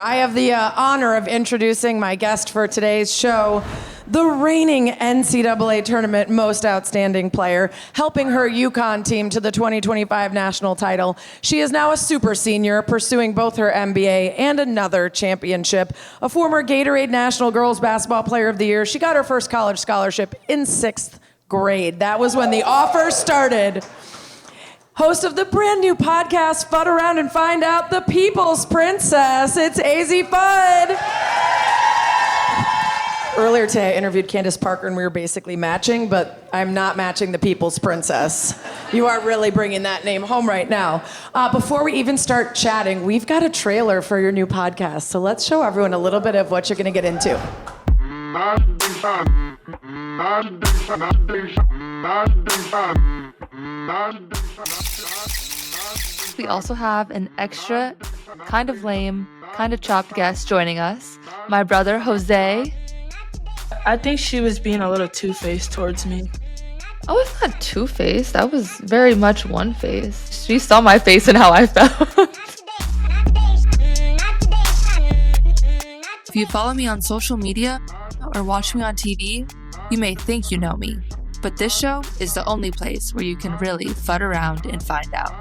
I have the honor of introducing my guest for today's show, the reigning NCAA tournament most outstanding player, helping her UConn team to the 2025 national title. She is now a super senior, pursuing both her MBA and another championship. A former Gatorade National Girls Basketball Player of the Year, she got her first college scholarship in 6th grade. That was when the offer started. Host of the brand new podcast, Fudd Around and Find Out, the People's Princess. It's Azzi Fudd. Earlier today, I interviewed Candace Parker, and we were basically matching, but I'm not matching the People's Princess. You are really bringing that name home right now. Before we even start chatting, we've got a trailer for your new podcast, so let's show everyone a little bit of what you're going to get into. We also have an extra, kind of lame, kind of chopped guest joining us. My brother, Jose. I think she was being a little two-faced towards me. I was not two-faced. I was very much one-faced. She saw my face and how I felt. If you follow me on social media or watch me on TV, you may think you know me. But this show is the only place where you can really fud around and find out.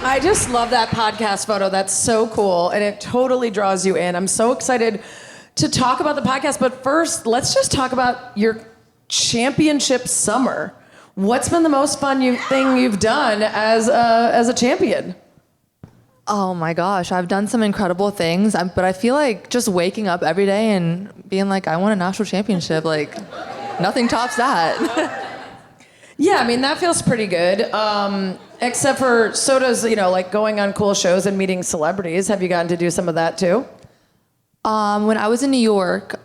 I just love that podcast photo. That's so cool, and it totally draws you in. I'm so excited to talk about the podcast, but first, let's just talk about your championship summer. What's been the most fun thing you've done as a champion? Oh my gosh, I've done some incredible things, but I feel like just waking up every day and being like, I won a national championship, like nothing tops that. Yeah, I mean, that feels pretty good. Except for, so does, like going on cool shows and meeting celebrities. Have you gotten to do some of that too? When I was in New York,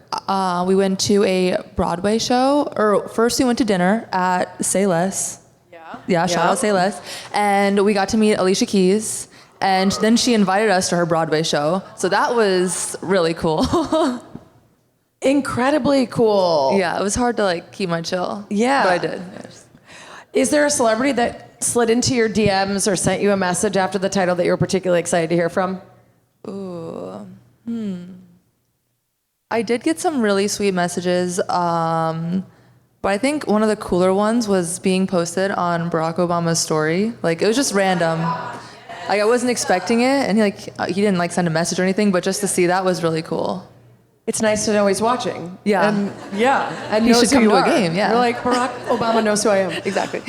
we went to a Broadway show, or first we went to dinner at Say Less. Yeah, shout out Say Less. And we got to meet Alicia Keys. And then she invited us to her Broadway show. So that was really cool. Incredibly cool. Yeah, it was hard to keep my chill. Yeah. But I did. Yes. Is there a celebrity that slid into your DMs or sent you a message after the title that you were particularly excited to hear from? Ooh. I did get some really sweet messages. But I think one of the cooler ones was being posted on Barack Obama's story. It was just random. I wasn't expecting it, and he didn't send a message or anything, but just to see that was really cool. It's nice to know he's watching. Yeah. And he should come to a game, yeah. You're like, Barack Obama knows who I am. Exactly.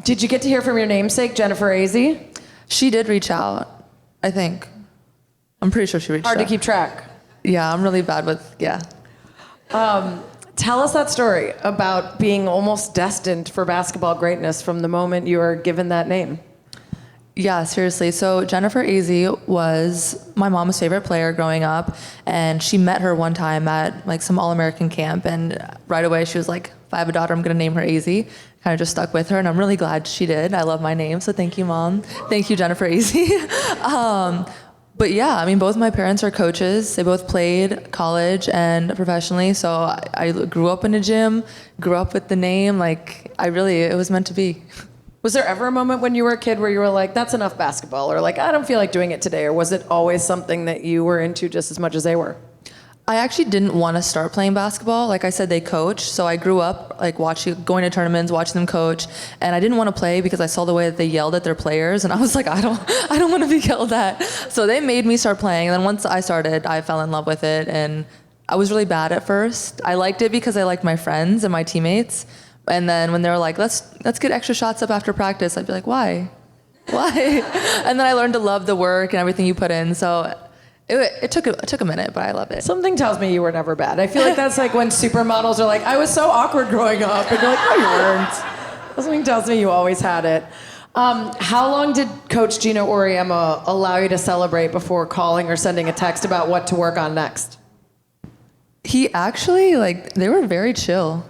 Did you get to hear from your namesake, Jennifer Azzi? She did reach out, I think. I'm pretty sure she reached out. Hard to keep track. Yeah, I'm really bad with, Tell us that story about being almost destined for basketball greatness from the moment you were given that name. Yeah, seriously. So Jennifer Azzi was my mom's favorite player growing up, and she met her one time at some All-American camp, and right away she was like, if I have a daughter, I'm going to name her Azzi. Kind of just stuck with her, and I'm really glad she did. I love my name, so thank you, Mom. Thank you, Jennifer Azzi. But yeah, I mean, both my parents are coaches. They both played college and professionally, so I grew up in a gym, grew up with the name. It was meant to be. Was there ever a moment when you were a kid where you were like, that's enough basketball, or I don't feel like doing it today, or was it always something that you were into just as much as they were? I actually didn't want to start playing basketball. Like I said, they coach, so I grew up going to tournaments, watching them coach, and I didn't want to play because I saw the way that they yelled at their players, and I was like, I don't want to be yelled at. So they made me start playing, and then once I started, I fell in love with it, and I was really bad at first. I liked it because I liked my friends and my teammates. And then when they were like, let's get extra shots up after practice, I'd be like, why? And then I learned to love the work and everything you put in. So it took a minute, but I love it. Something tells me you were never bad. I feel like that's when supermodels are like, I was so awkward growing up. And you're like, no, you weren't. Something tells me you always had it. How long did Coach Geno Auriemma allow you to celebrate before calling or sending a text about what to work on next? He actually, they were very chill.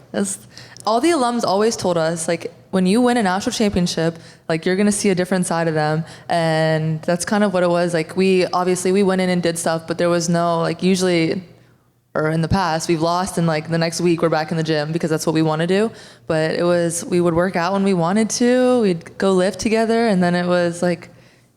All the alums always told us, when you win a national championship, you're going to see a different side of them. And that's kind of what it was. We went in and did stuff, but there was no, usually or in the past, we've lost and like the next week we're back in the gym because that's what we want to do. But we would work out when we wanted to, we'd go lift together, and then it was like,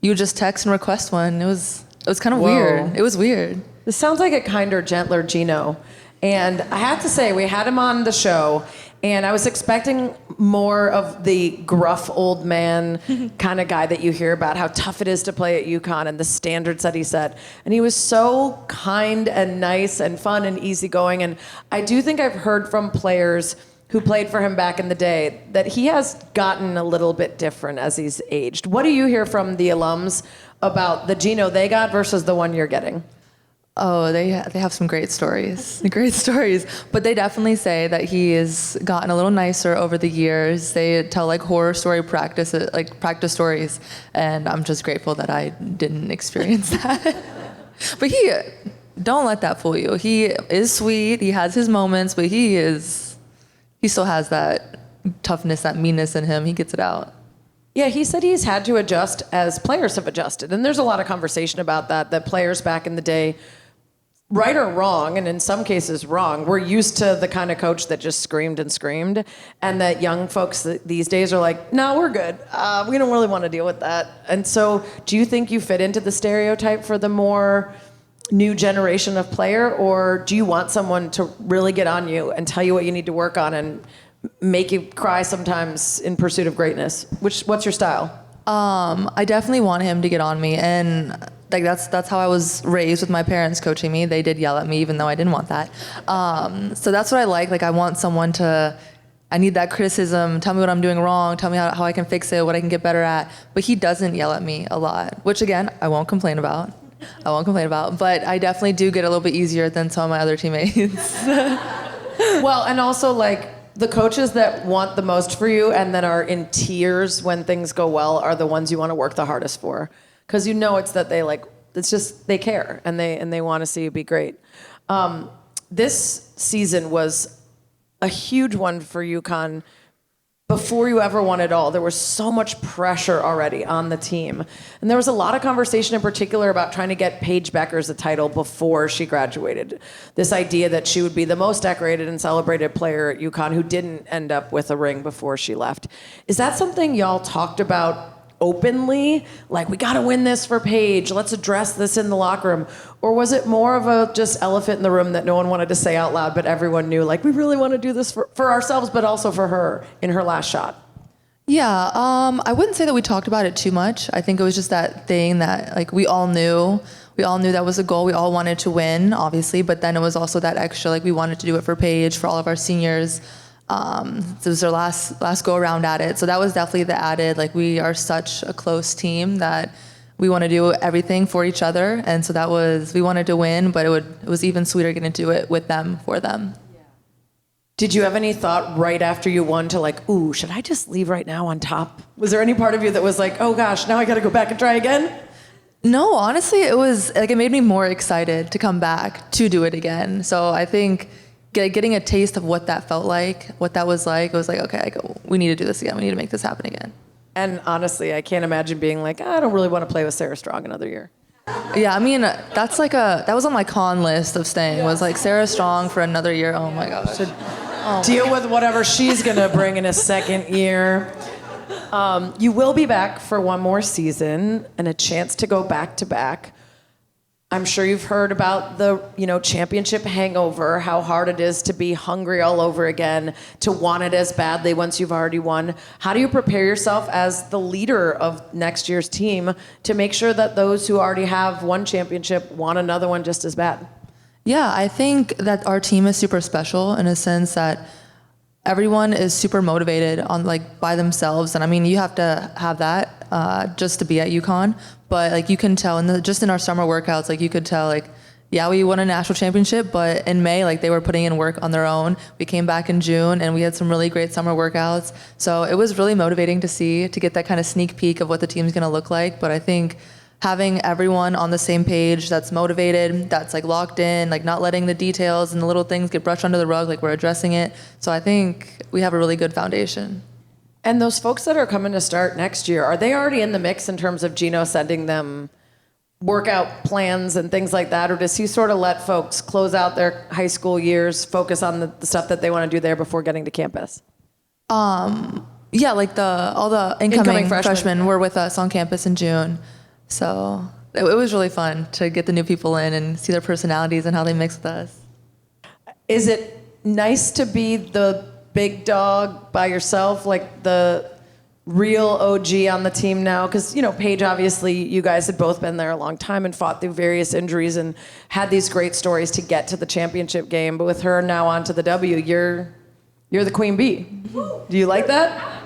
you would just text and request one. It was kind of weird. It was weird. This sounds like a kinder, gentler Geno. And I have to say, we had him on the show, and I was expecting more of the gruff old man kind of guy that you hear about, how tough it is to play at UConn and the standards that he set. And he was so kind and nice and fun and easygoing. And I do think I've heard from players who played for him back in the day that he has gotten a little bit different as he's aged. What do you hear from the alums about the Geno they got versus the one you're getting? Oh, they have some great stories. But they definitely say that he has gotten a little nicer over the years. They tell like horror story practice stories, and I'm just grateful that I didn't experience that. But don't let that fool you. He is sweet. He has his moments, but he still has that toughness, that meanness in him. He gets it out. Yeah, he said he's had to adjust as players have adjusted. And there's a lot of conversation about that players back in the day, right or wrong, and in some cases wrong, we're used to the kind of coach that just screamed and screamed, and that young folks these days are like, no, we're good. We don't really want to deal with that. And so do you think you fit into the stereotype for the more new generation of player, or do you want someone to really get on you and tell you what you need to work on and make you cry sometimes in pursuit of greatness? What's your style? I definitely want him to get on me, and like that's how I was raised with my parents coaching me. They did yell at me even though I didn't want that. So that's what I like. Like I want someone I need that criticism, tell me what I'm doing wrong, tell me how I can fix it, what I can get better at. But he doesn't yell at me a lot, which again, I won't complain about. But I definitely do get a little bit easier than some of my other teammates. Well, and also like the coaches that want the most for you and that are in tears when things go well are the ones you want to work the hardest for. Because you know it's that they care and they want to see you be great. This season was a huge one for UConn. Before you ever won it all, there was so much pressure already on the team. And there was a lot of conversation in particular about trying to get Paige Bueckers a title before she graduated. This idea that she would be the most decorated and celebrated player at UConn who didn't end up with a ring before she left. Is that something y'all talked about openly? Like, we got to win this for Paige. Let's address this in the locker room. Or was it more of a just elephant in the room that no one wanted to say out loud, but everyone knew, like, we really want to do this for ourselves, but also for her in her last shot? Yeah, I wouldn't say that we talked about it too much. I think it was just that thing that, like, we all knew that was a goal. We all wanted to win, obviously, but then it was also that extra, like, we wanted to do it for Paige, for all of our seniors. It was their last go around at it. So that was definitely the added, like, we are such a close team that we want to do everything for each other. And so we wanted to win, but it was even sweeter getting to do it with them, for them. Yeah. Did you have any thought right after you won to like, ooh, should I just leave right now on top? Was there any part of you that was like, oh gosh, now I got to go back and try again? No, honestly, it was like, it made me more excited to come back to do it again. So I think getting a taste of what that felt like, what that was like, it was like, okay, we need to do this again. We need to make this happen again. And honestly, I can't imagine being like, I don't really want to play with Sarah Strong another year. Yeah, I mean, that was on my con list of staying, was like Sarah Strong for another year. Oh my gosh. Deal with whatever she's going to bring in a second year. You will be back for one more season and a chance to go back to back. I'm sure you've heard about the, championship hangover, how hard it is to be hungry all over again, to want it as badly once you've already won. How do you prepare yourself as the leader of next year's team to make sure that those who already have one championship want another one just as bad? Yeah, I think that our team is super special in a sense that everyone is super motivated by themselves. And I mean, you have to have that just to be at UConn. But you can tell just in our summer workouts, you could tell we won a national championship, but in May, they were putting in work on their own. We came back in June and we had some really great summer workouts. So it was really motivating to get that kind of sneak peek of what the team's going to look like. But I think having everyone on the same page that's motivated, that's locked in, not letting the details and the little things get brushed under the rug, we're addressing it. So I think we have a really good foundation. And those folks that are coming to start next year, are they already in the mix in terms of Geno sending them workout plans and things like that, or does he sort of let folks close out their high school years, focus on the stuff that they want to do there before getting to campus? Yeah, like all the incoming freshmen were with us on campus in June. So it was really fun to get the new people in and see their personalities and how they mix with us. Is it nice to be the big dog by yourself, like the real OG on the team now? Because, Paige, obviously, you guys had both been there a long time and fought through various injuries and had these great stories to get to the championship game. But with her now on to the W, you're the queen bee. Do you like that?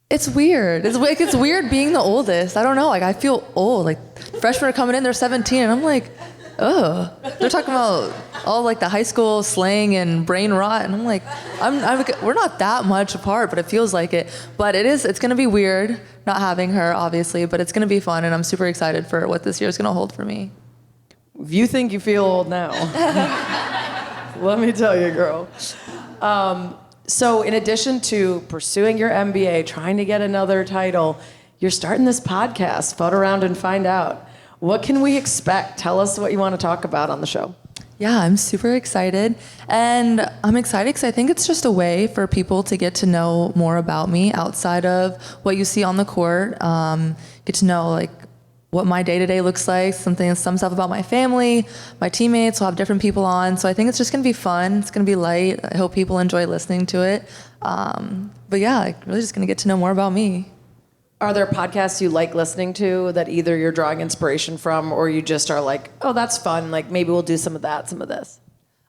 It's weird. It's weird being the oldest. I don't know. Like, I feel old. Like, freshmen are coming in, they're 17, and I'm like, ugh. They're talking about all like the high school slang and brain rot, and I'm like, we're not that much apart, but it feels like it. But it's gonna be weird not having her, obviously, but it's gonna be fun, and I'm super excited for what this year is gonna hold for me. You think you feel old now. Let me tell you, girl. So in addition to pursuing your MBA, trying to get another title, you're starting this podcast, Fudd Around and Find Out. What can we expect? Tell us what you want to talk about on the show. Yeah, I'm super excited. And I'm excited because I think it's just a way for people to get to know more about me outside of what you see on the court. Get to know like what my day-to-day looks like, some stuff about my family, my teammates. We'll have different people on. So I think it's just going to be fun. It's going to be light. I hope people enjoy listening to it. But yeah, like, really just going to get to know more about me. Are there podcasts you like listening to that either you're drawing inspiration from or you just are like, oh, that's fun. Like maybe we'll do some of that, some of this.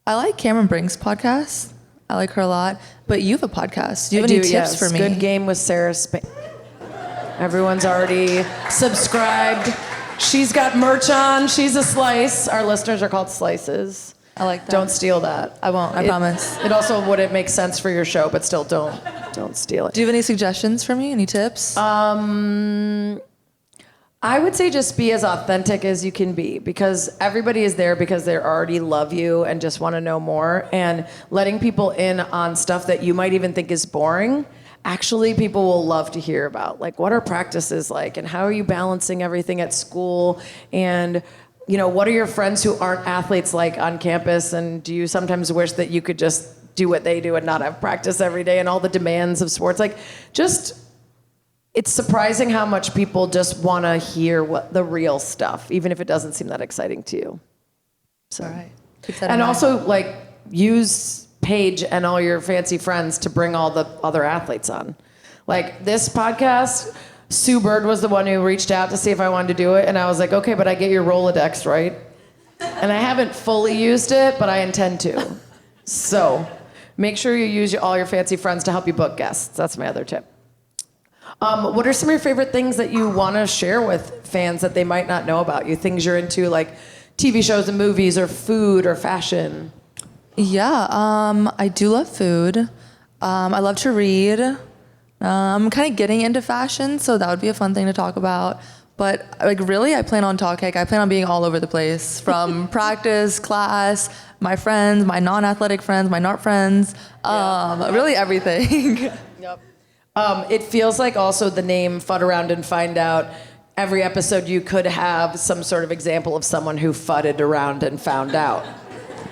I like Cameron Brink's podcast. I like her a lot. But you have a podcast. Do you have any tips for me? Good Game with Sarah Spain. Everyone's already subscribed. She's got merch on. She's a slice. Our listeners are called slices. I like that. Don't steal that. I won't. I promise. It also wouldn't make sense for your show, but still don't steal it. Do you have any suggestions for me? Any tips? I would say just be as authentic as you can be, because everybody is there because they already love you and just want to know more. And letting people in on stuff that you might even think is boring, actually people will love to hear about. Like, what are practices like, and how are you balancing everything at school, and what are your friends who aren't athletes like on campus, and do you sometimes wish that you could just do what they do and not have practice every day and all the demands of sports? Like, it's surprising how much people just want to hear what the real stuff, even if it doesn't seem that exciting to you. So, all right. And also, like, use Paige and all your fancy friends to bring all the other athletes on. Like, this podcast, Sue Bird was the one who reached out to see if I wanted to do it, and I was like, okay, but I get your Rolodex, right? And I haven't fully used it, but I intend to. So make sure you use all your fancy friends to help you book guests. That's my other tip. What are some of your favorite things that you want to share with fans that they might not know about you? Things you're into, like TV shows and movies, or food, or fashion? Yeah, I do love food. I love to read. I'm kind of getting into fashion, so that would be a fun thing to talk about. But like, really, I plan on being all over the place, from practice, class, my friends, my non-athletic friends, my NARP friends, really everything. Yep. It feels like also the name Fudd Around and Find Out, every episode you could have some sort of example of someone who fudded around and found out.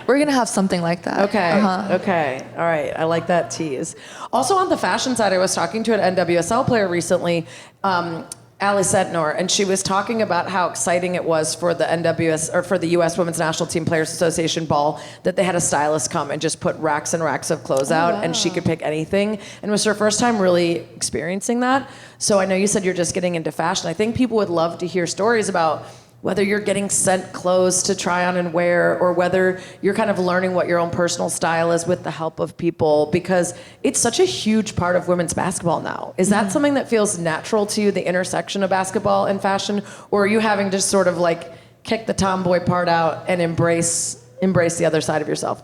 We're going to have something like that. Okay. Okay. All right. I like that tease. Also on the fashion side, I was talking to an NWSL player recently, Ali Setnor, and she was talking about how exciting it was for the for the U.S. Women's National Team Players Association ball that they had a stylist come and just put racks and racks of clothes out, and she could pick anything. And it was her first time really experiencing that. So I know you said you're just getting into fashion. I think people would love to hear stories about whether you're getting sent clothes to try on and wear, or whether you're kind of learning what your own personal style is with the help of people, because it's such a huge part of women's basketball now. Is that something that feels natural to you, the intersection of basketball and fashion, or are you having to sort of like kick the tomboy part out and embrace the other side of yourself?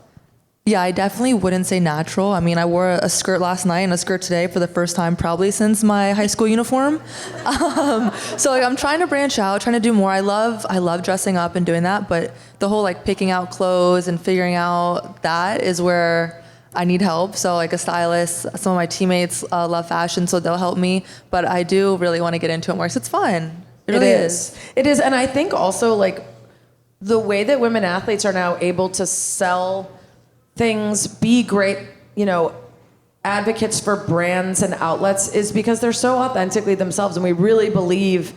Yeah, I definitely wouldn't say natural. I mean, I wore a skirt last night and a skirt today for the first time probably since my high school uniform. So like, I'm trying to branch out, trying to do more. I love dressing up and doing that, but the whole like picking out clothes and figuring out that is where I need help. So like a stylist, some of my teammates love fashion, so they'll help me. But I do really want to get into it more because it's fun. It really is. It is. And I think also like the way that women athletes are now able to sell things, be great, advocates for brands and outlets is because they're so authentically themselves, and we really believe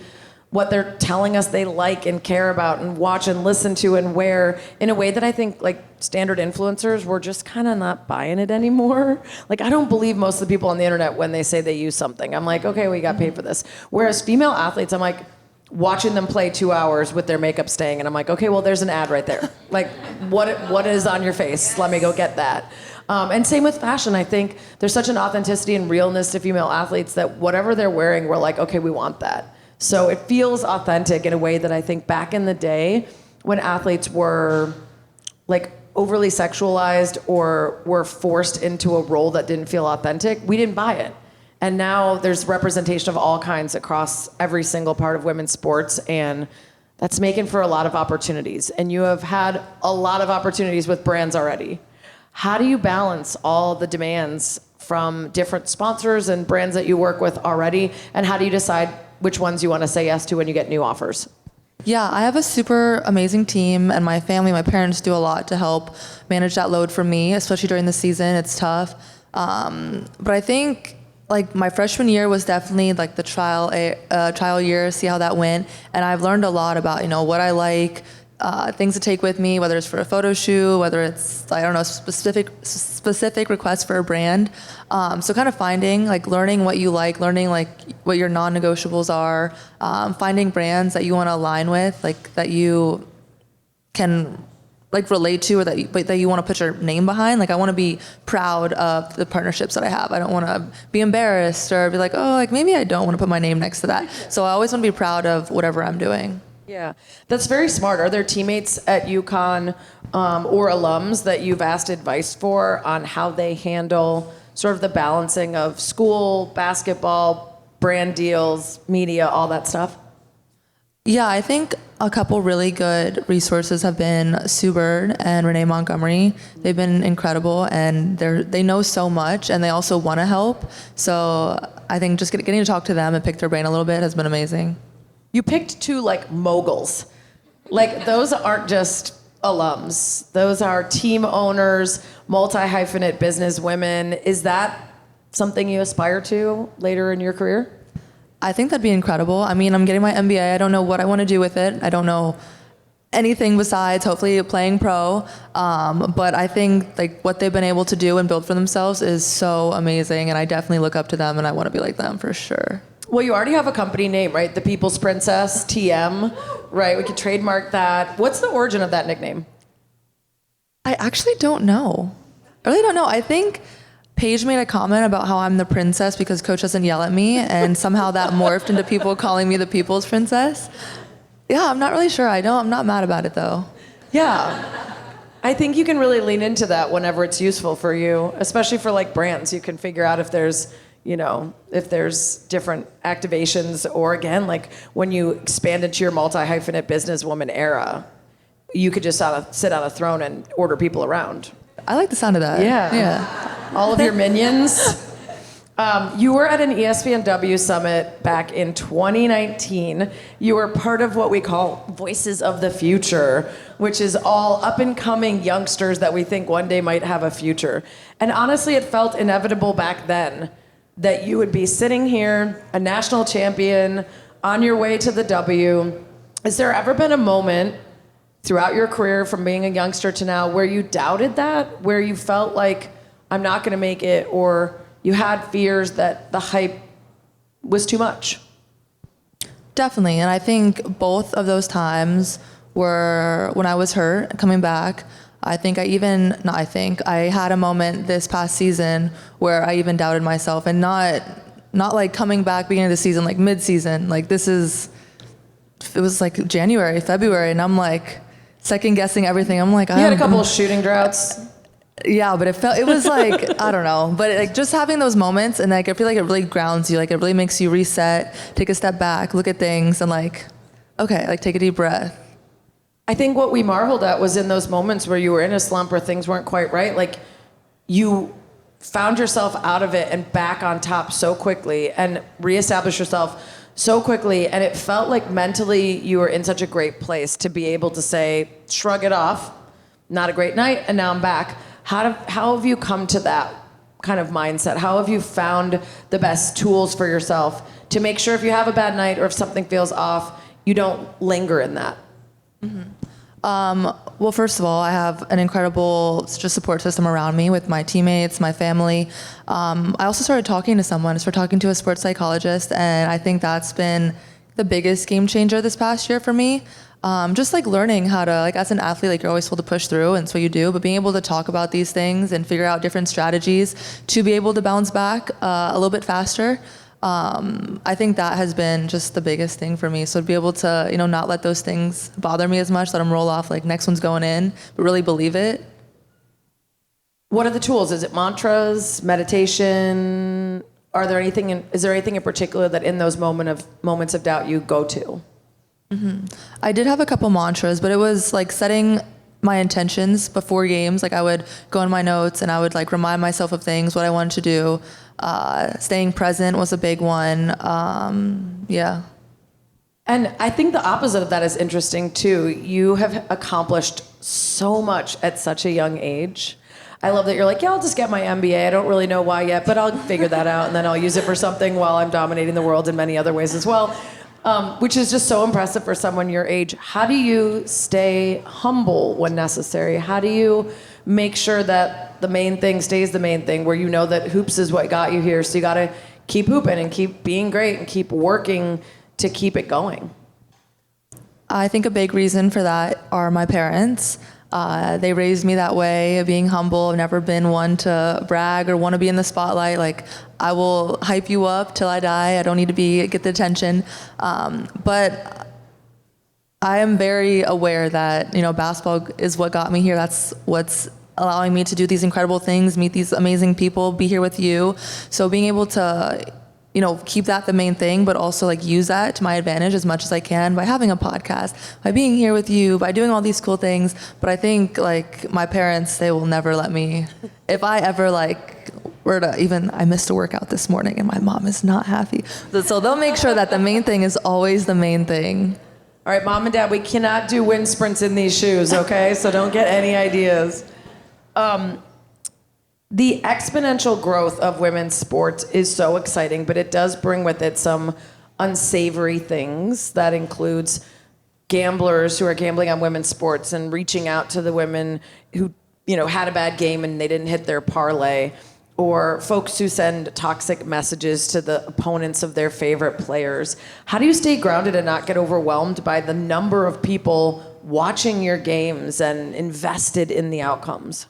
what they're telling us they like and care about and watch and listen to and wear in a way that I think like standard influencers, we're just kind of not buying it anymore. Like I don't believe most of the people on the internet when they say they use something. I'm like, okay, we got paid for this. Whereas female athletes, I'm like watching them play 2 hours with their makeup staying, and I'm like, okay, well there's an ad right there. Like what is on your face? Let me go get that. And same with fashion. I think there's such an authenticity and realness to female athletes that whatever they're wearing, we're like, okay, we want that. So it feels authentic in a way that I think back in the day when athletes were like overly sexualized or were forced into a role that didn't feel authentic, we didn't buy it. And now there's representation of all kinds across every single part of women's sports, and that's making for a lot of opportunities. And you have had a lot of opportunities with brands already. How do you balance all the demands from different sponsors and brands that you work with already? And how do you decide which ones you want to say yes to when you get new offers? Yeah, I have a super amazing team, and my family, my parents do a lot to help manage that load for me, especially during the season. It's tough. But I think like my freshman year was definitely like the trial year, see how that went. And I've learned a lot about, what I like, things to take with me, whether it's for a photo shoot, whether it's, I don't know, specific requests for a brand. So kind of finding, like learning what you like, learning like what your non-negotiables are, finding brands that you want to align with, like that you can like relate to, or that you want to put your name behind. Like I want to be proud of the partnerships that I have. I don't want to be embarrassed or be like, oh, like maybe I don't want to put my name next to that. So I always want to be proud of whatever I'm doing. Yeah, that's very smart. Are there teammates at UConn or alums that you've asked advice for on how they handle sort of the balancing of school, basketball, brand deals, media, all that stuff? Yeah, I think a couple really good resources have been Sue Bird and Renee Montgomery. They've been incredible, and they know so much, and they also want to help. So I think just getting to talk to them and pick their brain a little bit has been amazing. You picked two like moguls. Like those aren't just alums. Those are team owners, multi-hyphenate business women. Is that something you aspire to later in your career? I think that'd be incredible. I mean, I'm getting my MBA. I don't know what I want to do with it. I don't know anything besides hopefully playing pro. But I think like what they've been able to do and build for themselves is so amazing. And I definitely look up to them, and I want to be like them for sure. Well, you already have a company name, right? The People's Princess, TM, right? We could trademark that. What's the origin of that nickname? I actually don't know. I really don't know. I think Paige made a comment about how I'm the princess because coach doesn't yell at me, and somehow that morphed into people calling me the People's Princess. Yeah, I'm not really sure. I'm not mad about it though. Yeah. I think you can really lean into that whenever it's useful for you, especially for like brands. You can figure out if there's different activations, or again, like when you expand into your multi-hyphenate businesswoman era, you could just sit on a throne and order people around. I like the sound of that. Yeah. All of your minions. You were at an ESPNW summit back in 2019. You were part of what we call Voices of the Future, which is all up-and-coming youngsters that we think one day might have a future. And honestly, it felt inevitable back then that you would be sitting here, a national champion, on your way to the W. Has there ever been a moment throughout your career from being a youngster to now where you doubted that, where you felt like, I'm not going to make it, or you had fears that the hype was too much? Definitely, and I think both of those times were when I was hurt, coming back. I had a moment this past season where I even doubted myself, and not like coming back beginning of the season, like mid-season. Like it was like January, February, and I'm like second guessing everything. I'm like, you had a couple of shooting droughts. Yeah, but it was like, I don't know, but like just having those moments, and like I feel like it really grounds you, like it really makes you reset, take a step back, look at things, and like, okay, like take a deep breath. I think what we marveled at was in those moments where you were in a slump or things weren't quite right, like you found yourself out of it and back on top so quickly and reestablished yourself so quickly, and it felt like mentally you were in such a great place to be able to say, shrug it off, not a great night, and now I'm back. How have you come to that kind of mindset? How have you found the best tools for yourself to make sure if you have a bad night or if something feels off, you don't linger in that? Well, first of all, I have an incredible just support system around me with my teammates, my family. I also started talking to someone. I started talking to a sports psychologist, and I think that's been the biggest game changer this past year for me. Just like learning how to, like as an athlete, like you're always told to push through, and so you do, but being able to talk about these things and figure out different strategies to be able to bounce back a little bit faster. I think that has been just the biggest thing for me. So to be able to, not let those things bother me as much, let them roll off like next one's going in, but really believe it. What are the tools? Is it mantras, meditation? Is there anything in particular that in those moments of doubt you go to? I did have a couple mantras, but it was like setting my intentions before games. Like I would go in my notes and I would like remind myself of things, what I wanted to do. Staying present was a big one. Yeah. And I think the opposite of that is interesting too. You have accomplished so much at such a young age. I love that you're like, yeah, I'll just get my MBA. I don't really know why yet, but I'll figure that out and then I'll use it for something while I'm dominating the world in many other ways as well. Which is just so impressive for someone your age. How do you stay humble when necessary? How do you make sure that the main thing stays the main thing, where you know that hoops is what got you here, so you gotta keep hooping and keep being great and keep working to keep it going? I think a big reason for that are my parents. They raised me that way, being humble. I've never been one to brag or want to be in the spotlight. Like, I will hype you up till I die. I don't need to get the attention. But I am very aware that, basketball is what got me here. That's what's allowing me to do these incredible things, meet these amazing people, be here with you. So being able to keep that the main thing, but also like use that to my advantage as much as I can by having a podcast, by being here with you, by doing all these cool things. But I think like my parents, they will never let me, if I ever I missed a workout this morning and my mom is not happy. So they'll make sure that the main thing is always the main thing. All right, mom and dad, we cannot do wind sprints in these shoes, okay? So don't get any ideas. The exponential growth of women's sports is so exciting, but it does bring with it some unsavory things. That includes gamblers who are gambling on women's sports and reaching out to the women who, had a bad game and they didn't hit their parlay, or folks who send toxic messages to the opponents of their favorite players. How do you stay grounded and not get overwhelmed by the number of people watching your games and invested in the outcomes?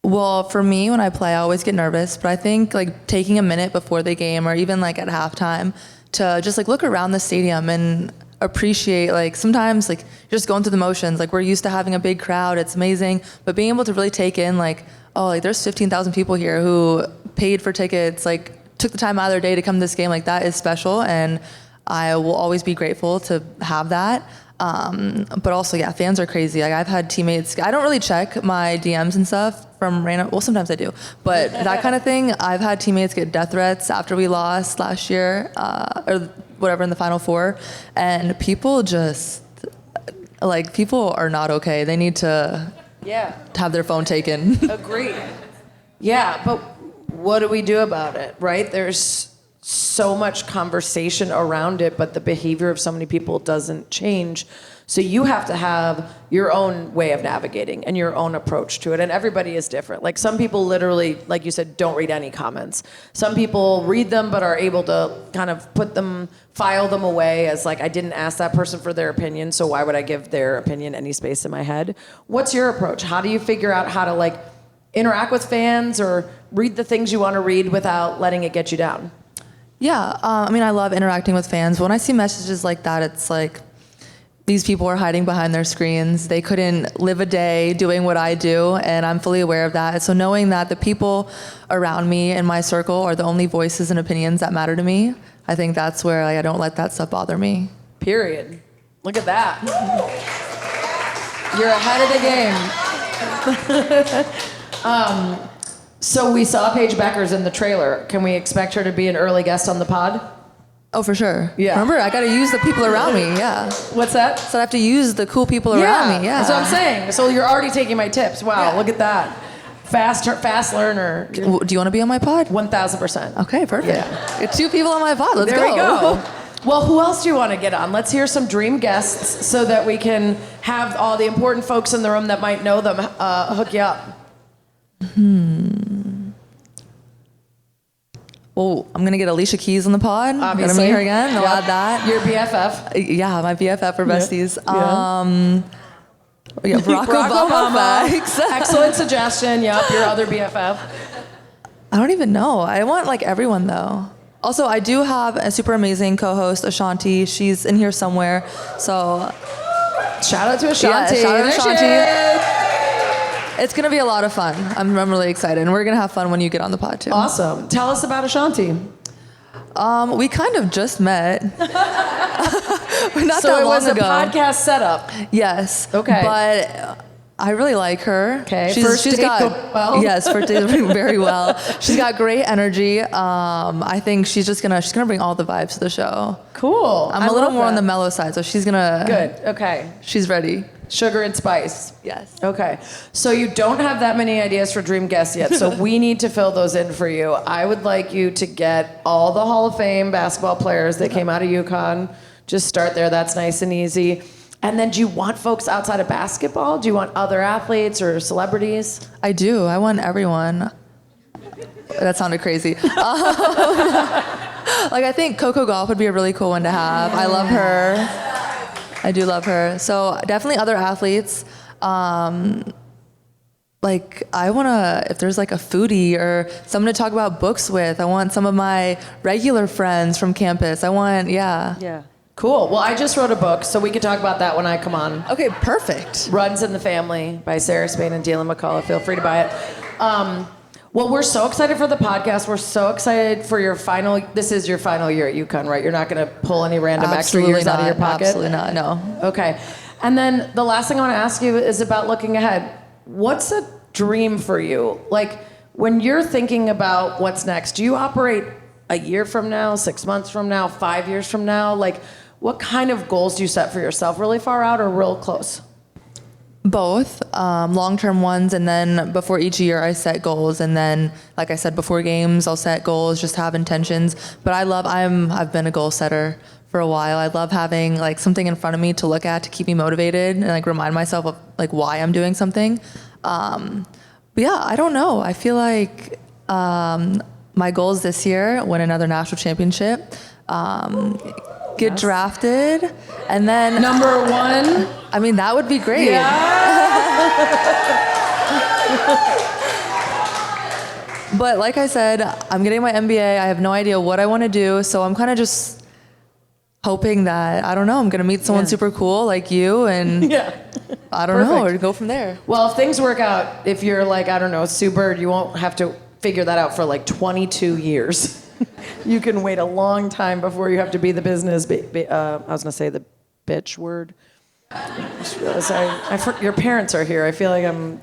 Well, for me, when I play, I always get nervous, but I think like taking a minute before the game or even like at halftime to just like look around the stadium and appreciate, like sometimes like you're just going through the motions. Like we're used to having a big crowd. It's amazing. But being able to really take in like, oh, like there's 15,000 people here who paid for tickets, like took the time out of their day to come to this game. Like that is special. And I will always be grateful to have that. But also, yeah, fans are crazy. Like I've had teammates, I don't really check my DMs and stuff from random, well, sometimes I do, but that kind of thing. I've had teammates get death threats after we lost last year, or whatever in the Final Four. And people people are not okay. They need to have their phone taken. Agreed. Yeah, but what do we do about it, right? There's so much conversation around it, but the behavior of so many people doesn't change. So you have to have your own way of navigating and your own approach to it. And everybody is different. Like some people literally, like you said, don't read any comments. Some people read them, but are able to kind of file them away as like, I didn't ask that person for their opinion, so why would I give their opinion any space in my head? What's your approach? How do you figure out how to like interact with fans or read the things you want to read without letting it get you down? Yeah, I love interacting with fans. When I see messages like that, it's like these people are hiding behind their screens. They couldn't live a day doing what I do, and I'm fully aware of that. So knowing that the people around me in my circle are the only voices and opinions that matter to me, I think that's where I don't let that stuff bother me. Period. Look at that. You're ahead of the game. So we saw Paige Bueckers in the trailer. Can we expect her to be an early guest on the pod? Oh, for sure. Yeah. Remember, I got to use the people around me. Yeah. What's that? So I have to use the cool people around me. Yeah. That's what I'm saying. So you're already taking my tips. Wow, Yeah. look at that. Fast learner. Do you want to be on my pod? 1,000%. Okay, perfect. Yeah. Get 2 people on my pod. Let's There go. we go. Well, who else do you want to get on? Let's hear some dream guests so that we can have all the important folks in the room that might know them hook you up. Well, I'm going to get Alicia Keys on the pod. Obviously. I'm going to meet her again. I'll add that. Your BFF. Yeah, my BFF for besties. Yeah. Barack Obama. Exactly. Excellent suggestion. Yep, your other BFF. I don't even know. I want like everyone though. Also, I do have a super amazing co-host, Ashanti. She's in here somewhere. So Shout out to Ashanti. Yeah, shout out to There she Ashanti. is. it's gonna be a lot of fun. I'm really excited, and we're gonna have fun when you get on the pod too. Awesome. Tell us about Ashanti. We kind of just met. Not So that it long was ago. a podcast setup. Yes. Okay. But I really like her. Okay, first date go well. Yes, first date went very well. She's got great energy. I think she's gonna bring all the vibes to the show. Cool. I'm I a little love more on that. the mellow side, so she's gonna. Good. Okay. She's ready. Sugar and spice. Yes. Okay. So you don't have that many ideas for dream guests yet, so we need to fill those in for you. I would like you to get all the Hall of Fame basketball players that came out of UConn. Just start there. That's nice and easy. And then do you want folks outside of basketball? Do you want other athletes or celebrities? I do. I want everyone. That sounded crazy. Like I think Coco Gauff would be a really cool one to have. I love her. I do love her. So definitely other athletes. Like I want to, if there's like a foodie or someone to talk about books with, I want some of my regular friends from campus. Yeah. Cool. Well, I just wrote a book, so we can talk about that when I come on. Okay, perfect. Runs in the Family by Sarah Spain and Dylan McCullough. Feel free to buy it. Well, we're so excited for the podcast. We're so excited for your this is your final year at UConn, right? You're not going to pull any random extra years out of your pocket? Absolutely not, no. Okay. And then the last thing I want to ask you is about looking ahead. What's a dream for you? Like, when you're thinking about what's next, do you operate a year from now, 6 months from now, 5 years from now? Like, what kind of goals do you set for yourself? Really far out or real close? Both, long-term ones, and then before each year I set goals, and then, like I said, before games I'll set goals, just have intentions. But I've been a goal setter for a while. I love having like something in front of me to look at to keep me motivated and like remind myself of like why I'm doing something. But yeah, I don't know. I feel like my goals this year: win another national championship. Get drafted, and then Number one. I mean, that would be great. Yeah. But like I said, I'm getting my MBA. I have no idea what I want to do, so I'm kind of just hoping that, I don't know, I'm going to meet someone super cool like you, and Yeah. I don't know, Perfect. or go from there. Well, if things work out, if you're like, I don't know, Sue Bird, you won't have to figure that out for like 22 years. You can wait a long time before you have to be the business. I was going to say the bitch word. Sorry, your parents are here. I feel like I'm,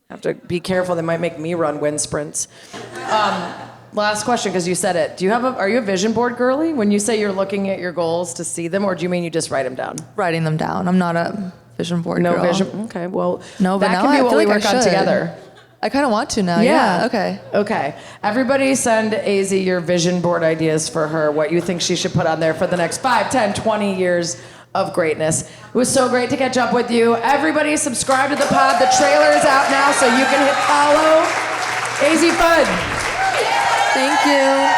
have to be careful. They might make me run wind sprints. Last question, because you said it. Are you a vision board girly? When you say you're looking at your goals to see them, or do you mean you just write them down? Writing them down. I'm not a vision board girl. No vision. Okay, well, No, but that now can be I what feel we like work I on should. together. I kind of want to now. Yeah. Okay. Okay. Everybody send Azzi your vision board ideas for her, what you think she should put on there for the next 5, 10, 20 years of greatness. It was so great to catch up with you. Everybody subscribe to the pod. The trailer is out now, so you can hit follow. Azzi Fudd. Thank you.